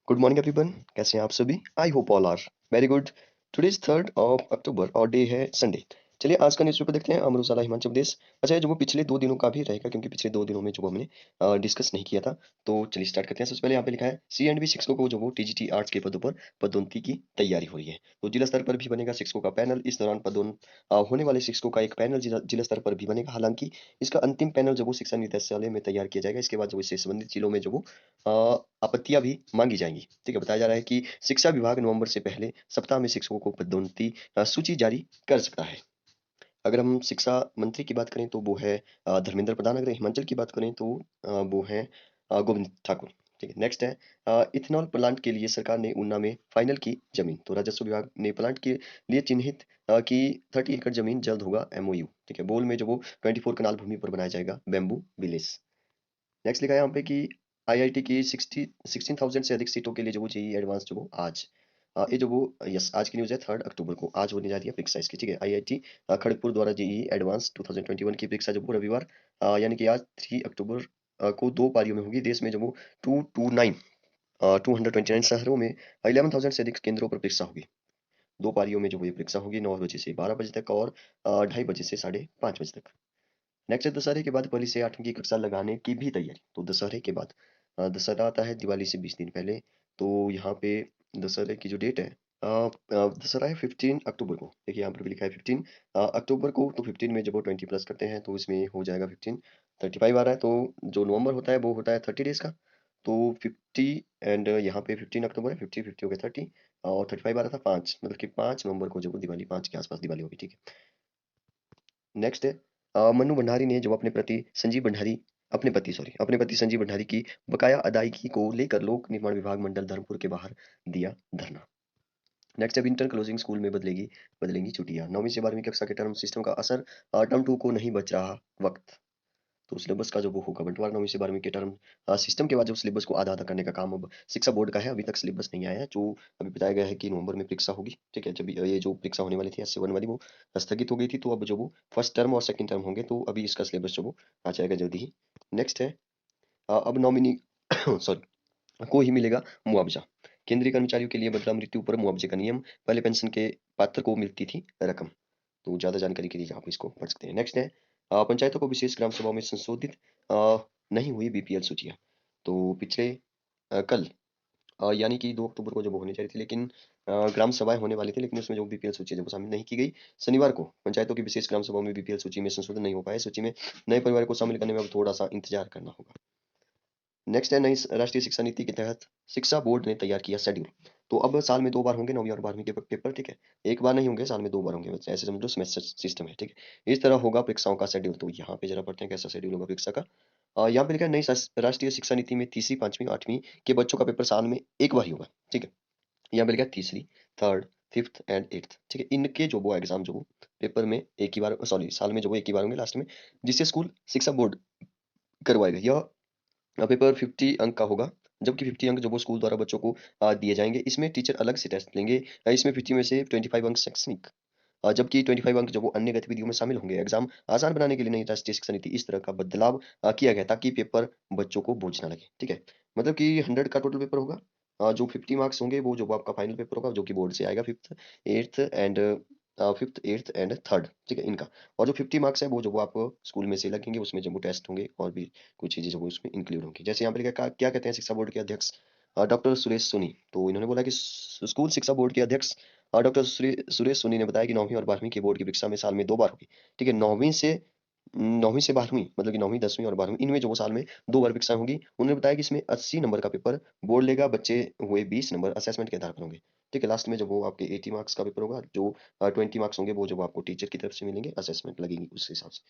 Good morning everyone, कैसे हैं आप सभी? I hope all are very good. Today is 3 October और डे है संडे। चलिए आज का न्यूज़पेपर देखते हैं, अमर उजाला हिमाचल प्रदेश। अच्छा, ये जो वो पिछले 2 दिनों का भी रहेगा, क्योंकि पिछले 2 दिनों में जो वो हमने डिस्कस नहीं किया था। तो चलिए स्टार्ट करते हैं। सबसे पहले यहाँ पे लिखा है C&B शिक्षकों को जो वो टीजीटी आर्ट्स के पदों पर पदोन्नति की तैयारी हो रही है। तो जिला स्तर पर भी बनेगा शिक्षकों का पैनल। इस दौरान होने वाले शिक्षकों का एक पैनल जिला स्तर पर भी बनेगा। हालांकि इसका अंतिम पैनल जो वो शिक्षा निदेशालय में तैयार किया जाएगा। इसके बाद जो इससे संबंधित जिलों में जो वो आपत्तियां भी मांगी जाएंगी। ठीक है, बताया जा रहा है कि शिक्षा विभाग नवंबर से पहले सप्ताह में शिक्षकों को पदोन्नति सूची जारी कर सकता है। अगर हम शिक्षा मंत्री की बात करें तो वो है धर्मेंद्र प्रधान। अगर हिमाचल की बात करें तो वो है गोविंद ठाकुर। ठीक है, नेक्स्ट है इथेनॉल प्लांट के लिए सरकार ने ऊना में फाइनल की जमीन। तो राजस्व विभाग ने प्लांट के लिए चिन्हित की 30 एकड़ जमीन जल्द होगा MOU। ठीक है, बोल में जो वो 24 कनाल भूमि पर बनाया जाएगा बैम्बू विलेज। नेक्स्ट लिखा है यहाँ पे कि आईआईटी की 16,000 से अधिक सीटों के लिए जो वो जेईई एडवांस जो वो आज ये जो वो यस आज की न्यूज़ है 3 अक्टूबर को आज होने जा रही है परीक्षा इसकी। ठीक है, आईआईटी खड़गपुर द्वारा जेईई एडवांस 2021 की परीक्षा जो वो रविवार यानी कि आज 3 अक्टूबर को 2 पारियों में होगी। देश में जो वो 229 शहरों में 11,000 से अधिक केंद्रों पर परीक्षा होगी। 2 पारियों में जो वो ये परीक्षा होगी, 9 बजे से 12 बजे तक और 2:30 बजे से 5:30 बजे तक। नेक्स्ट है दशहरे के बाद पहली से 8वीं की कक्षा लगाने की भी तैयारी। तो दशहरे के बाद दशहरा आता है दिवाली से 20 दिन पहले। तो यहाँ पे दशहरे की जो डेट है दशहरा है 15 अक्टूबर को। देखिए यहाँ पर भी लिखा है 15 अक्टूबर को। तो 15 में जब वो 20 प्लस करते हैं तो इसमें हो जाएगा 15, 35 आ रहा है। तो जो नवंबर होता है वो होता है 30 डेज का। तो 50 एंड यहाँ पे 15 अक्टूबर है, 50 हो गया 30 और 35 आ रहा था 5, मतलब कि 5 नवंबर को जब वो दिवाली 5 के आसपास दिवाली होगी। ठीक है, नेक्स्ट है मन्नू भंडारी ने जो अपने पति संजीव भंडारी की बकाया अदायगी को लेकर लोक निर्माण विभाग मंडल धर्मपुर के बाहर दिया धरना। नेक्स्ट है विंटर क्लोजिंग स्कूल में बदलेंगी छुट्टियां। 9वीं से 12वीं कक्षा के टर्म सिस्टम का असर टर्म 2 को नहीं बच रहा वक्त। तो सिलेबस का जो वो होगा बंटवारा 9वीं से 12वीं के टर्म सिस्टम के बाद जो सिलेबस को आधा आधा करने का काम अब शिक्षा बोर्ड का है। अभी तक सिलेबस नहीं आया है। जो अभी बताया गया है कि नवंबर में परीक्षा होगी। ठीक है, जब ये जो परीक्षा होने वाली थी S7 वाली वो स्थगित हो गई थी। तो अब जो वो फर्स्ट टर्म और सेकंड टर्म होंगे तो अभी इसका सिलेबस जो वो आ जाएगा जल्दी ही। नेक्स्ट है अब नॉमिनी सॉरी को ही मिलेगा मुआवजा। केंद्रीय कर्मचारियों के लिए बदला मृत्यु पर मुआवजे का नियम। पहले पेंशन के पात्र को मिलती थी रकम। तो ज़्यादा जानकारी के लिए आप इसको पढ़ सकते हैं। नेक्स्ट है पंचायतों को विशेष ग्राम सभाओं में संशोधित नहीं हुई BPL सूचियाँ। तो पिछले कल यानी कि 2 अक्टूबर को जब होनी चाहिए थी, लेकिन ग्राम सभाएं होने वाली थी, लेकिन उसमें जो BPL सूची है जब वो शामिल नहीं की गई। शनिवार को पंचायतों की विशेष ग्राम सभाओं में BPL सूची में संशोधन नहीं हो पाए। सूची में नए परिवार को शामिल करने में अब थोड़ा सा इंतजार करना होगा। नेक्स्ट है नई राष्ट्रीय शिक्षा नीति के तहत शिक्षा बोर्ड ने तैयार किया शेड्यूल। तो अब साल में 2 बार होंगे 9वीं और 12वीं के पेपर। ठीक है, एक बार नहीं होंगे, साल में 2 बार होंगे। ऐसे समझ लो सेमेस्टर सिस्टम है। ठीक है, इस तरह होगा परीक्षाओं का शेड्यूल। तो यहाँ पे जरा पढ़ते हैं कैसा शेड्यूल होगा परीक्षा का। यहाँ पे लिखा है नई राष्ट्रीय शिक्षा नीति में तीसरी 5वीं 8वीं के बच्चों का पेपर साल में एक बार ही होगा। ठीक है, यहाँ पे लिखा है तीसरी, थर्ड, फिफ्थ एंड एट्थ। ठीक है, इनके जो वो एग्जाम जो वो पेपर में एक ही बार, सॉरी साल में जो वो एक ही बार होंगे लास्ट में, जिससे स्कूल शिक्षा बोर्ड करवाएगा। यह पेपर 50 अंक का होगा, जबकि 50 अंक जो वो स्कूल द्वारा बच्चों को दिए जाएंगे। इसमें टीचर अलग से टेस्ट लेंगे। इसमें 50 में से 25 अंक शैक्षणिक जबकि 25 अंक जो वो अन्य गतिविधियों में शामिल होंगे। एग्जाम आसान बनाने के लिए नई राष्ट्रीय शिक्षा नीति इस तरह का बदलाव किया गया ताकि पेपर बच्चों को बोझ ना लगे। ठीक है, मतलब कि 100 का टोटल पेपर होगा। जो 50 मार्क्स होंगे वो जो वो आपका फाइनल पेपर होगा, जो कि बोर्ड से आएगा फिफ्थ एट्थ एंड थर्ड। ठीक है, इनका। और जो 50 मार्क्स है वो जो वो आपको स्कूल में से लगेंगे, उसमें जब वो टेस्ट होंगे और भी कुछ चीजें जो वो उसमें इंक्लूड होंगी। जैसे यहाँ पे लिखा है, क्या कहते हैं शिक्षा बोर्ड के अध्यक्ष डॉक्टर सुरेश सोनी। तो इन्होंने बोला कि स्कूल शिक्षा बोर्ड के अध्यक्ष डॉक्टर सुरेश सोनी ने बताया कि 9वीं और 12वीं की बोर्ड की परीक्षा में साल में 2 बार होगी। ठीक है, 9वीं से 12वीं मतलब कि 9वीं 10वीं और 12वीं, इनमें जो वो साल में 2 बार परीक्षाएं होंगी। उन्होंने बताया कि इसमें 80 नंबर का पेपर बोर्ड लेगा, बच्चे हुए 20 नंबर असेसमेंट के आधार पर होंगे। ठीक है, लास्ट में जब वो आपके 80 मार्क्स का पेपर होगा, जो 20 मार्क्स होंगे वो जब आपको टीचर की तरफ से मिलेंगे, असेसमेंट लगेगी उस हिसाब से।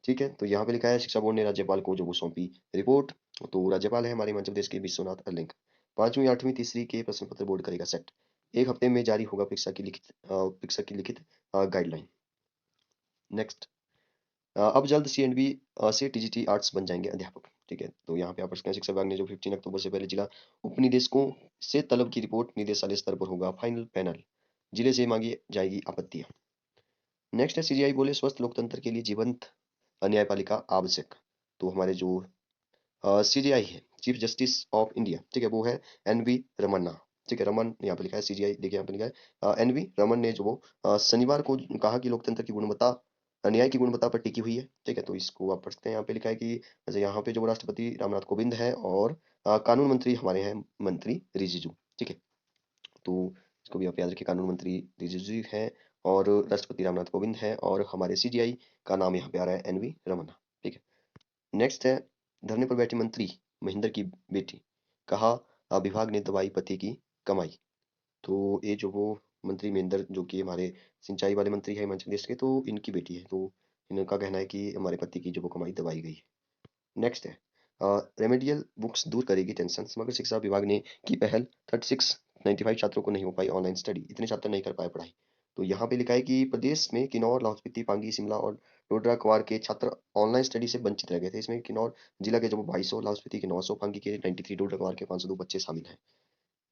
ठीक है, तो यहाँ पे लिखा है शिक्षा बोर्ड ने राज्यपाल को जो वो सौंपी रिपोर्ट। तो राज्यपाल है हमारे मध्य प्रदेश के विश्वनाथ अलेंग। 5वीं 8वीं तीसरी के प्रश्न पत्र बोर्ड करेगा सेट। एक हफ्ते में जारी होगा परीक्षा की लिखित गाइडलाइन। नेक्स्ट अब जल्द C&B से TGT आर्ट्स बन जाएंगे अध्यापक। ठीक है, तो यहाँ पे आप प्रश्न शिक्षा विभाग ने जो 15 अक्टूबर से पहले जिला उप निदेशकों से तलब की रिपोर्ट निदेशालय स्तर पर होगा फाइनल पैनल। जिले से मांगी जाएगी आपत्तियां। नेक्स्ट है CGI बोले स्वस्थ लोकतंत्र के लिए जीवंत न्यायपालिका आवश्यक। तो हमारे जो सीजीआई है, चीफ जस्टिस ऑफ इंडिया, ठीक है, वो है एनवी रमन्ना, ठीक है, रमन यहाँ पे लिखा है, सीजीआई देखिए यहाँ पे लिखा है एनवी रमन ने जो वो शनिवार को कहा कि लोकतंत्र की गुणवत्ता न्याय की गुणवत्ता पर टिकी हुई है, ठीक है, तो इसको आप पढ़ सकते हैं। यहाँ पे लिखा है कि जैसे यहाँ पे जो राष्ट्रपति रामनाथ कोविंद है और कानून मंत्री हमारे हैं मंत्री रिजिजू, ठीक है, तो इसको भी आप याद रखिए, कानून मंत्री रिजिजू है और राष्ट्रपति रामनाथ कोविंद है और हमारे सीजीआई का नाम यहाँ पे आ रहा है एनवी रमन्ना, ठीक है। नेक्स्ट है, धरने पर बैठे मंत्री महेंद्र की बेटी, कहा विभाग ने दबाई पति की कमाई, तो ये जो वो मंत्री महेंद्र जो कि हमारे सिंचाई वाले मंत्री है हिमाचल प्रदेश के, तो इनकी बेटी है, तो इनका कहना है कि हमारे पति की जो वो कमाई दबाई गई है। नेक्स्ट है, रेमेडियल बुक्स दूर करेगी टेंशन, समग्र शिक्षा विभाग ने की पहल, 3695 छात्रों को नहीं हो पाई ऑनलाइन स्टडी, इतने छात्र नहीं कर पाए पढ़ाई, तो यहाँ पे लिखा है कि प्रदेश में किन्नौर, लाहौल स्पीति, पांगी, शिमला और डोडरा क्वार के छात्र ऑनलाइन स्टडी से वंचित रह गए थे। इसमें किन्नौर जिला के जो 2200, लाहौल स्पीति के 900, पांगी के 93, डोडरा क्वार के 502 बच्चे शामिल हैं,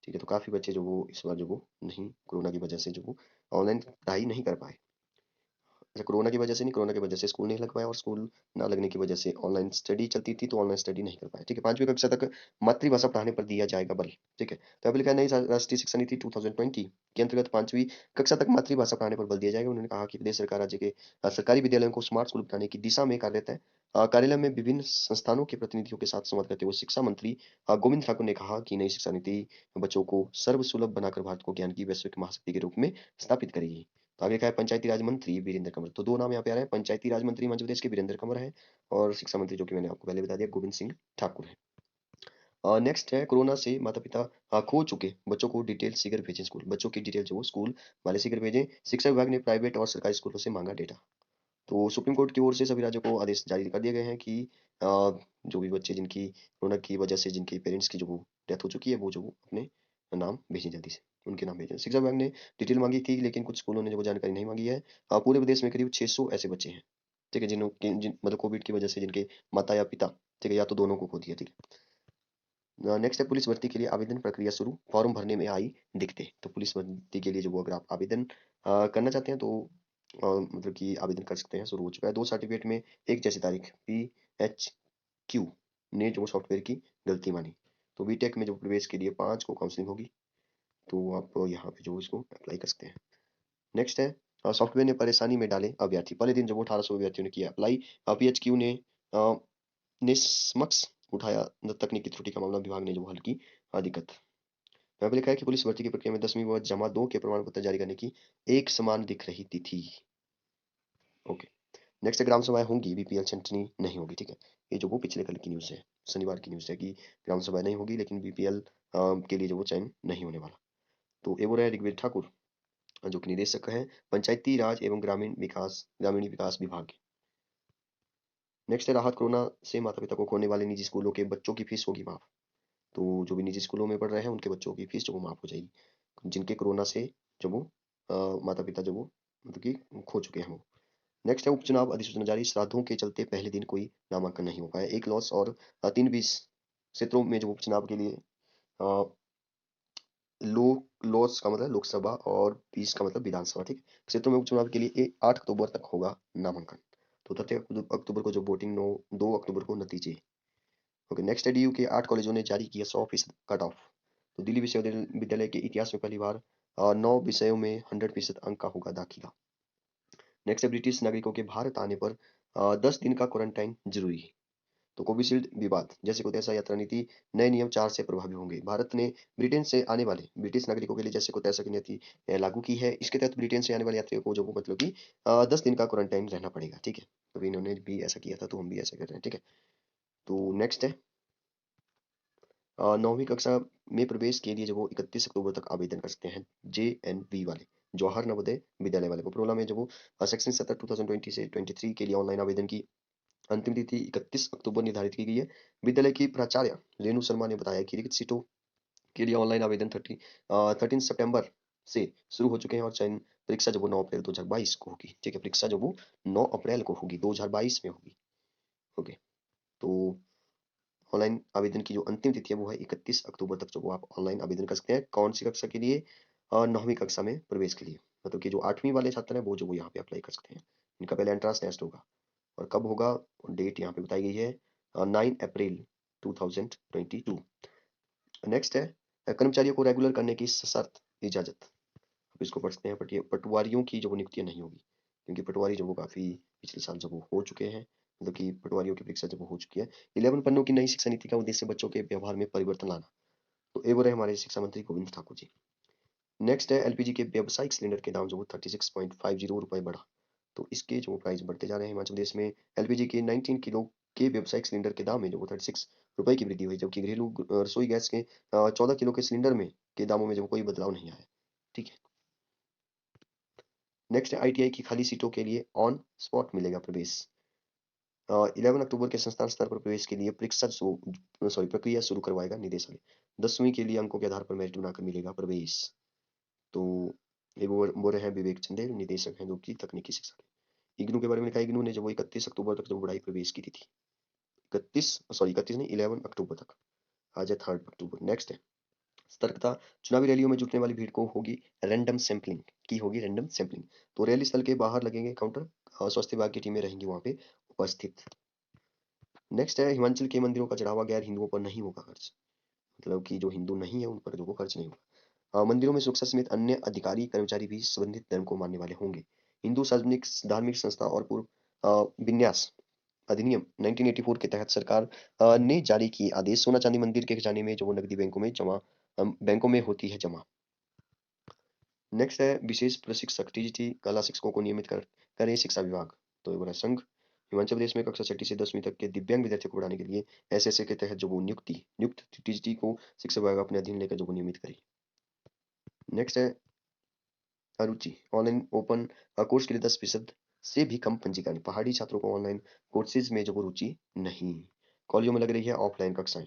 ठीक है, तो काफी बच्चे जो वो इस बार जो वो नहीं, कोरोना की वजह से जो वो ऑनलाइन पढ़ाई नहीं कर पाए। अच्छा, कोरोना की वजह से नहीं, कोरोना की वजह से स्कूल नहीं लग पाया और स्कूल ना लगने की वजह से ऑनलाइन स्टडी चलती थी, तो ऑनलाइन स्टडी नहीं कर पाए, ठीक है। 5वीं कक्षा तक मातृभाषा पढ़ाने पर दिया जाएगा बल, ठीक है, तो अभी लिखा है नई राष्ट्रीय शिक्षा नीति 2020 के अंतर्गत 5वीं कक्षा तक मातृभाषा पढ़ाने पर बल दिया जाएगा। उन्होंने कहा कि प्रदेश सरकार राज्य के सरकारी विद्यालयों को स्मार्ट स्कूल बनाने की दिशा में कार्यरत है। कार्यालय में विभिन्न संस्थानों के प्रतिनिधियों के साथ संवाद करते हुए शिक्षा मंत्री गोविंद ठाकुर ने कहा कि नई शिक्षा नीति बच्चों को सर्वसुलभ बनाकर भारत को ज्ञान की वैश्विक महाशक्ति के रूप में स्थापित करेगी। तो आगे क्या है, पंचायती राज मंत्री वीरेंद्र कंवर, तो दो नाम यहाँ पे आ रहे हैं, पंचायती राज मंत्री मध्य प्रदेश के वीरेंद्र कंवर है और शिक्षा मंत्री जो कि मैंने आपको पहले बता दिया गोविंद सिंह ठाकुर है। नेक्स्ट है, कोरोना से माता पिता खो चुके बच्चों को डिटेल शीघ्र भेजें स्कूल, बच्चों की डिटेल जो वो स्कूल वाले शीघ्र भेजें, शिक्षा विभाग ने प्राइवेट और सरकारी स्कूलों से मांगा डेटा, तो सुप्रीम कोर्ट की ओर से सभी राज्यों को आदेश जारी कर दिए गए हैं कि जो भी बच्चे जिनकी कोरोना की वजह से जिनके पेरेंट्स की जो वो डेथ हो चुकी है, वो जो वो अपने नाम भेजें जल्दी से, उनके नाम भेजें। शिक्षा विभाग ने डिटेल मांगी थी लेकिन कुछ स्कूलों ने जो वो जानकारी नहीं मांगी है। पूरे प्रदेश में करीब 600 ऐसे बच्चे हैं, ठीक है, मतलब कोविड की वजह से जिनके माता या पिता, ठीक है, या तो दोनों को खो दिया, ठीक है। नेक्स्ट है, पुलिस भर्ती के लिए आवेदन प्रक्रिया शुरू, फॉर्म भरने में आई दिक्कतें, तो पुलिस भर्ती के लिए जो वो अगर आप आवेदन करना चाहते हैं तो मतलब कि आवेदन कर सकते हैं, शुरू हो चुका है। 2 सर्टिफिकेट में एक जैसी तारीख, पीएचक्यू ने जो सॉफ्टवेयर की गलती मानी, तो बीटेक में जो प्रवेश के लिए 5 को काउंसलिंग होगी, तो आप यहाँ पे जो इसको अप्लाई कर सकते हैं। नेक्स्ट है, सॉफ्टवेयर ने परेशानी में डाले अभ्यर्थी, पहले दिन जब 1800 अभ्यर्थियों ने किया अप्लाई, पीएचक्यू अ, ने समक्ष उठाया तकनीकी त्रुटि का मामला, विभाग ने जो हल की दिक्कत। यहाँ पे लिखा है कि पुलिस भर्ती की प्रक्रिया में 10वीं व जमा 2 के प्रमाण पत्र जारी करने की एक समान दिख रही तिथि। ओके, नेक्स्ट ग्राम सभाएं होंगी, बीपीएल छंटनी नहीं होगी, ठीक है, ये जो वो पिछले कल की न्यूज़ है, शनिवार की न्यूज़ है कि ग्राम सभा नहीं होगी लेकिन बीपीएल के लिए जो वो चयन नहीं होने वाला। तो ये बोल रहा है ऋग्वेद ठाकुर जो कि निदेशक है पंचायती राज एवं ग्रामीण विकास विभाग। नेक्स्ट है, राहत, कोरोना से माता पिता को खोने वाले निजी स्कूलों के बच्चों की फीस होगी माफ, तो जो भी निजी स्कूलों में पढ़ रहे हैं उनके बच्चों की फीस जो वो माफ हो जाएगी, जिनके कोरोना से जो वो माता पिता जो वो मतलब कि खो चुके हैं वो। नेक्स्ट है, उपचुनाव अधिसूचना जारी, श्राद्धों के चलते पहले दिन कोई नामांकन नहीं हो पाया, एक लॉस और 3-20 क्षेत्रों में जो उपचुनाव के लिए अ, लॉस का मतलब लोकसभा और 20 का मतलब विधानसभा, ठीक है, क्षेत्रों में उपचुनाव के लिए 8 अक्टूबर तक होगा नामांकन, तो 30 अक्टूबर को जो वोटिंग, 2 अक्टूबर को नतीजे। ओके, नेक्स्ट है, डीयू के 8 कॉलेजों ने जारी किया 100% कट ऑफ, तो दिल्ली विश्वविद्यालय के इतिहास में पहली बार 9 विषयों में 100% अंक का होगा दाखिला। नेक्स्ट है, ब्रिटिश नागरिकों के भारत आने पर 10 दिन का क्वारंटाइन जरूरी है, तो कोविशील्ड विवाद जैसे को तैसा यात्रा नीति नए नियम 4 से प्रभावी होंगे, भारत ने ब्रिटेन से आने वाले ब्रिटिश नागरिकों के लिए जैसे को तैसा की नीति लागू की है, इसके तहत ब्रिटेन से आने वाले यात्रियों को जो वो मतलब कि 10 दिन का क्वारंटाइन रहना पड़ेगा, ठीक है, तो इन्होंने भी ऐसा किया था तो हम भी ऐसा कर रहे हैं, ठीक है। तो नेक्स्ट है, 9वीं कक्षा में प्रवेश के लिए जो वो 31 अक्टूबर तक आवेदन कर सकते हैं, जेएनवी वाले, जवाहर नवोदय विद्यालय वाले, उपरोला में जो वो सेक्शन 17 2020 से 23 के लिए ऑनलाइन आवेदन की अंतिम तिथि 31 अक्टूबर निर्धारित की गई है। विद्यालय की प्राचार्य रेणु शर्मा ने बताया कि रिक्त सीटों के लिए ऑनलाइन आवेदन 13 सितंबर से शुरू हो चुके हैं और चयन परीक्षा जो वो 9 अप्रैल 2022 को होगी, ठीक है, परीक्षा जो वो 9 अप्रैल को होगी, 2022 में होगी। ओके, तो ऑनलाइन आवेदन की जो अंतिम तिथि है वो है 31 अक्टूबर तक जो वो आप ऑनलाइन आवेदन कर सकते हैं, कौन सी कक्षा के लिए, 9वीं कक्षा में प्रवेश के लिए, मतलब कि जो 8वीं वाले छात्र हैं वो जो वो यहाँ पे अप्लाई कर सकते हैं, इनका पहले एंट्रेंस टेस्ट होगा और कब होगा, डेट यहाँ पे बताई गई है 9 अप्रैल 2022। नेक्स्ट है कर्मचारियों को रेगुलर करने की शर्त इजाजत। अब इसको पढ़ते हैं। पटवारियों की जो वो नियुक्तियां नहीं होगी, क्योंकि पटवारी जो वो काफी पिछले साल जब वो हो चुके हैं, मतलब कि पटवारियों की परीक्षा जब वो हो चुकी है। 11 पन्नों की नई शिक्षा नीति का उद्देश्य बच्चों के व्यवहार में परिवर्तन लाना। तो ये वो रहे हमारे शिक्षा मंत्री गोविंद ठाकुर जी। नेक्स्ट है एलपीजी के व्यावसायिक सिलेंडर के दाम जो वो 36.50 रुपए बढ़ा। तो इसके जो प्राइस बढ़ते जा रहे हैं हिमाचल प्रदेश में। एलपीजी के 19 किलो के व्यावसायिक सिलेंडर के दाम में जो वो 36 रुपए की वृद्धि हुई, जबकि घरेलू रसोई गैस के 14 किलो के सिलेंडर में के दामों में जो कोई बदलाव नहीं आया। ठीक है। नेक्स्ट है आईटीआई की खाली सीटों के लिए ऑन स्पॉट मिलेगा प्रवेश। 11 अक्टूबर के संस्थान स्तर पर प्रवेश के लिए प्रक्रिया शुरू करवाएगा निदेशालय। 10वीं के लिए अंकों के आधार पर मेरिट बनाकर मिलेगा प्रवेश। तो ये वो रहे हैं विवेक चंदेल, निदेशक हैं जो कि तकनीकी शिक्षा के। इग्नू के बारे में लिखा है, इग्नू ने जब वो 31 अक्टूबर तक जब बढ़ाई प्रवेश की थी। 31 नहीं 11 अक्टूबर तक। आज है 3 अक्टूबर। नेक्स्ट है सतर्कता। चुनावी रैलियों में जुटने वाली भीड़ को होगी रैंडम सैंपलिंग की होगी रैंडम सैंपलिंग। तो रैली स्थल के बाहर लगेंगे काउंटर, स्वास्थ्य विभाग की टीमें रहेंगी वहां पे उपस्थित। नेक्स्ट है हिमाचल के मंदिरों का चढ़ावा गैर हिंदुओं पर नहीं होगा खर्च। मतलब कि जो हिंदू नहीं है उन पर जो वो खर्च नहीं होगा। मंदिरों में सुरक्षा समेत अन्य अधिकारी कर्मचारी भी संबंधित धर्म को मानने वाले होंगे। हिंदू सार्वजनिक धार्मिक संस्था और पूर्व विन्यास अधिनियम 1984 के तहत सरकार ने जारी किए आदेश। सोना चांदी मंदिर के खजाने में जो वो नकदी बैंकों में होती है जमा। नेक्स्ट है विशेष प्रशिक्षक टीजीटी कला शिक्षकों को नियमित करे शिक्षा विभाग। तो ये बोला संघ। हिमाचल प्रदेश में कक्षा 6 से 10वीं तक के दिव्यांग विद्यार्थियों को पढ़ाने के लिए एसएसए के तहत जो वो नियुक्त टीजीटी को शिक्षा विभाग अपने अधीन लेकर जो वो नियमित करे। नेक्स्ट है अरुचि ऑनलाइन ओपन कोर्स के लिए 10% से भी कम पंजीकरण। पहाड़ी छात्रों को ऑनलाइन कोर्सेज में जो वो रुचि नहीं। कॉलेजों में लग रही है ऑफलाइन कक्षाएं।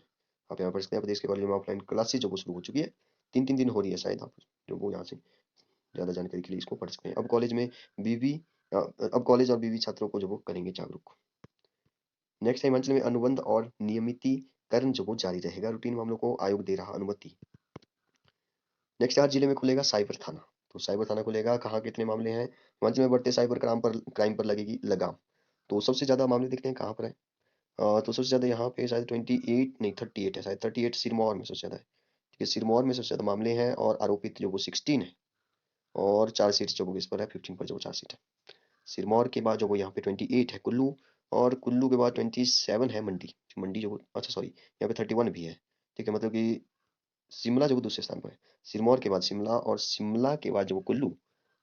आप यहाँ पढ़ सकते हैं प्रदेश के कॉलेजों में ऑफलाइन क्लासेज जो वो शुरू हो चुकी है। 3-3 दिन हो रही है शायद। आप जो वो यहाँ से ज़्यादा जानकारी के लिए इसको पढ़ सकते हैं। बीवी अब कॉलेज और बीवी छात्रों को जो वो करेंगे जागरूक। नेक्स्ट है हिमाचल में अनुबंध और नियमितीकरण जो वो जारी रहेगा। रूटीन मामलों को आयोग दे रहा अनुमति। नेक्स्ट हर जिले में खुलेगा साइबर थाना। तो साइबर थाना खुलेगा। कहाँ कितने मामले हैं हिमाचल में बढ़ते साइबर क्राइम पर लगेगी लगाम। तो सबसे ज्यादा मामले देखते हैं कहाँ पर है। तो सबसे ज्यादा यहाँ पे शायद 28 नहीं 38 है, शायद 38 सिरमौर में सबसे ज्यादा है। ठीक है, सिरमौर में सबसे ज्यादा मामले हैं और आरोपित जो वो 16 है। और चार्जशीट जो वो इस पर है 15 पर जो वो चार्जशीट है। सिरमौर के बाद जो वो यहाँ पे 28 है कुल्लू। और कुल्लू के बाद 27 है मंडी। मंडी जो अच्छा सॉरी यहाँ पे 31 भी है। ठीक है, मतलब कि शिमला जो वो दूसरे स्थान पर है। सिरमौर के बाद शिमला और शिमला के बाद जो वो कुल्लू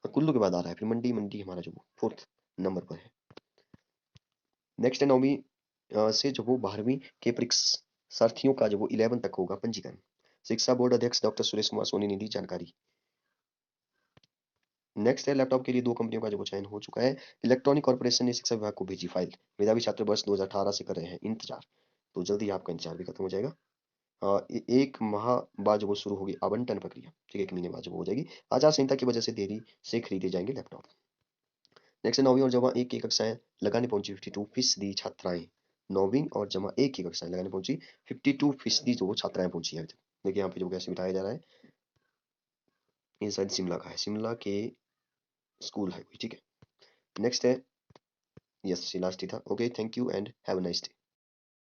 और कुल्लू के बाद आ रहा है फिर मंडी। मंडी हमारा जो वो 4th नंबर पर है। नेक्स्ट है 9वीं से जो वो 12वीं के परीक्षार्थियों का जो वो 11 तक होगा पंजीकरण। शिक्षा बोर्ड अध्यक्ष डॉक्टर सुरेश कुमार सोनी ने दी जानकारी। नेक्स्ट है लैपटॉप के लिए 2 कंपनियों का जो वो चयन हो चुका है। इलेक्ट्रॉनिक कॉर्पोरेशन ने शिक्षा विभाग को भेजी फाइल। मेधावी छात्र वर्ष 2018 से कर रहे हैं इंतजार। तो जल्दी आपका इंतजार भी खत्म हो जाएगा। 1 माह बाद जो वो शुरू होगी आवंटन प्रक्रिया। ठीक है, 1 महीने बाद जो वो हो जाएगी। आचार संहिता की वजह से देरी से खरीदे जाएंगे लैपटॉप। नेक्स्ट है 9वीं और जमा 1 की कक्षाएं लगाने पहुंची 52% छात्राएं। 9वीं और जमा 1 की कक्षाएं लगाने पहुंची 52% जो वो छात्राएं पहुंची है अभी तक। देखिए यहाँ पे जो कैसे बिठाया जा रहा है। ये शायद शिमला का है, शिमला के स्कूल है कोई। ठीक है, नेक्स्ट है यस लास्ट ही था। Okay, thank you and have a nice day.